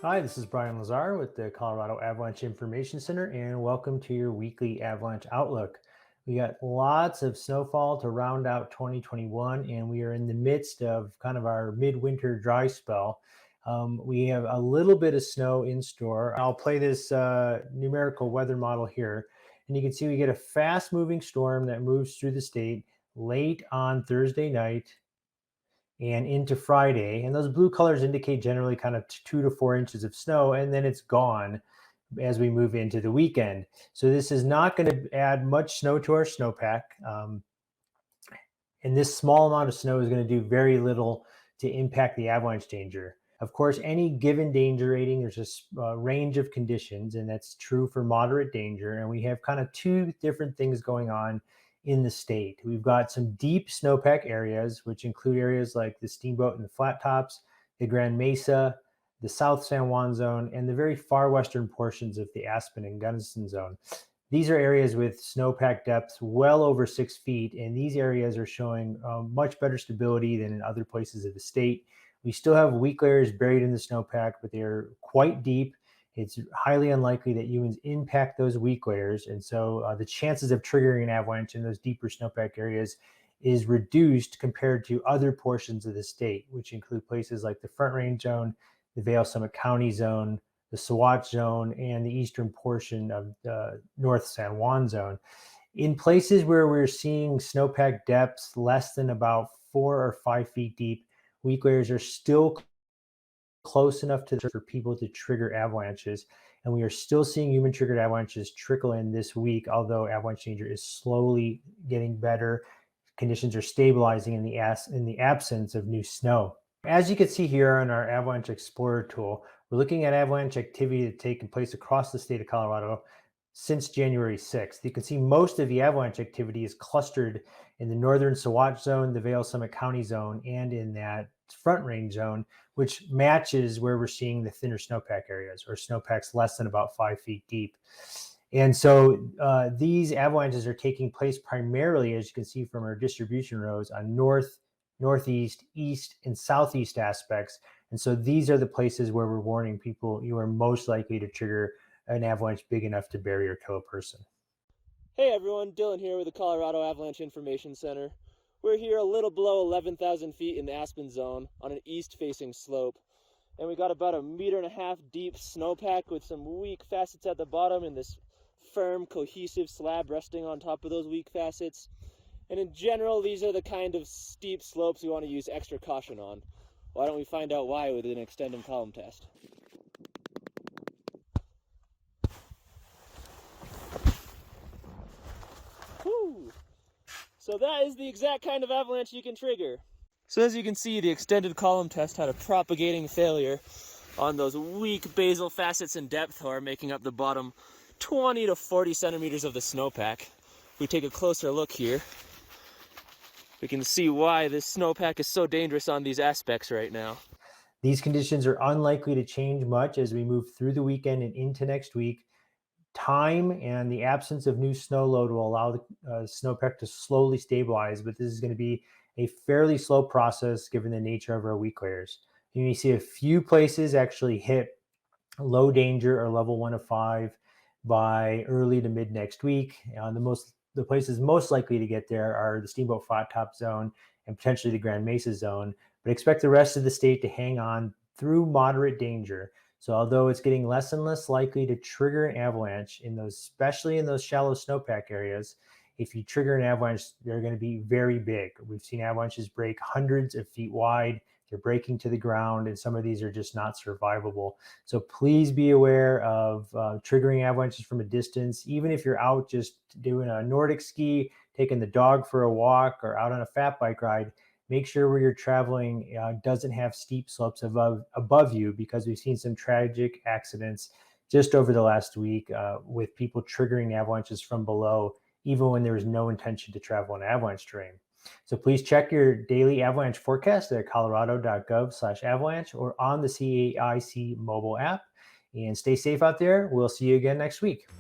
Hi, this is Brian Lazar with the Colorado Avalanche Information Center, and welcome to your weekly Avalanche Outlook. We got lots of snowfall to round out 2021, and we are in the midst of kind of our midwinter dry spell. We have a little bit of snow in store. I'll play this numerical weather model here, and you can see we get a fast moving storm that moves through the state late on Thursday night and into Friday. And those blue colors indicate generally kind of 2 to 4 inches of snow, and then it's gone as we move into the weekend. So this is not going to add much snow to our snowpack. And this small amount of snow is going to do very little to impact the avalanche danger. Of course, any given danger rating, there's a range of conditions, and that's true for moderate danger. And we have kind of two different things going on in the state. We've got some deep snowpack areas, which include areas like the Steamboat and the Flat Tops, the Grand Mesa, the South San Juan zone, and the very far western portions of the Aspen and Gunnison zone. These are areas with snowpack depths well over 6 feet, and these areas are showing much better stability than in other places of the state. We still have weak layers buried in the snowpack, but they're quite deep. It's highly unlikely that humans impact those weak layers, and so the chances of triggering an avalanche in those deeper snowpack areas is reduced compared to other portions of the state, which include places like the Front Range zone, the Vail Summit County zone, the Saguache zone, and the eastern portion of the North San Juan zone. In places where we're seeing snowpack depths less than about 4 or 5 feet deep, weak layers are still close enough for people to trigger avalanches. And we are still seeing human triggered avalanches trickle in this week, although avalanche danger is slowly getting better. Conditions are stabilizing in the absence of new snow. As you can see here on our Avalanche Explorer tool, we're looking at avalanche activity that's taken place across the state of Colorado since January 6th. You can see most of the avalanche activity is clustered in the northern Saguache zone, the Vail Summit County zone, and in that Front Range zone, which matches where we're seeing the thinner snowpack areas, or snowpacks less than about 5 feet deep. And so these avalanches are taking place primarily, as you can see from our distribution rows, on north, northeast, east, and southeast aspects. And so these are the places where we're warning people you are most likely to trigger an avalanche big enough to bury or kill a person. Hey everyone, Dylan here with the Colorado Avalanche Information Center. We're here a little below 11,000 feet in the Aspen zone on an east-facing slope. And we got about 1.5 meters deep snowpack with some weak facets at the bottom and this firm, cohesive slab resting on top of those weak facets. And in general, these are the kind of steep slopes we want to use extra caution on. Why don't we find out why with an extended column test? Whew. So that is the exact kind of avalanche you can trigger. So as you can see, the extended column test had a propagating failure on those weak basal facets and depth hoar making up the bottom 20 to 40 centimeters of the snowpack. If we take a closer look here, we can see why this snowpack is so dangerous on these aspects right now. These conditions are unlikely to change much as we move through the weekend and into next week. Time and the absence of new snow load will allow the snowpack to slowly stabilize, but this is going to be a fairly slow process given the nature of our weak layers. You may see a few places actually hit low danger or level 1 of 5 by early to mid next week. The places most likely to get there are the Steamboat Flat Top zone and potentially the Grand Mesa zone, but expect the rest of the state to hang on through moderate danger. So although it's getting less and less likely to trigger an avalanche in those, especially in those shallow snowpack areas, if you trigger an avalanche, they're going to be very big. We've seen avalanches break hundreds of feet wide. They're breaking to the ground, and some of these are just not survivable. So please be aware of triggering avalanches from a distance. Even if you're out just doing a Nordic ski, taking the dog for a walk, or out on a fat bike ride, make sure where you're traveling doesn't have steep slopes above you, because we've seen some tragic accidents just over the last week with people triggering avalanches from below, even when there was no intention to travel on avalanche terrain. So please check your daily avalanche forecast at colorado.gov/avalanche or on the CAIC mobile app, and stay safe out there. We'll see you again next week.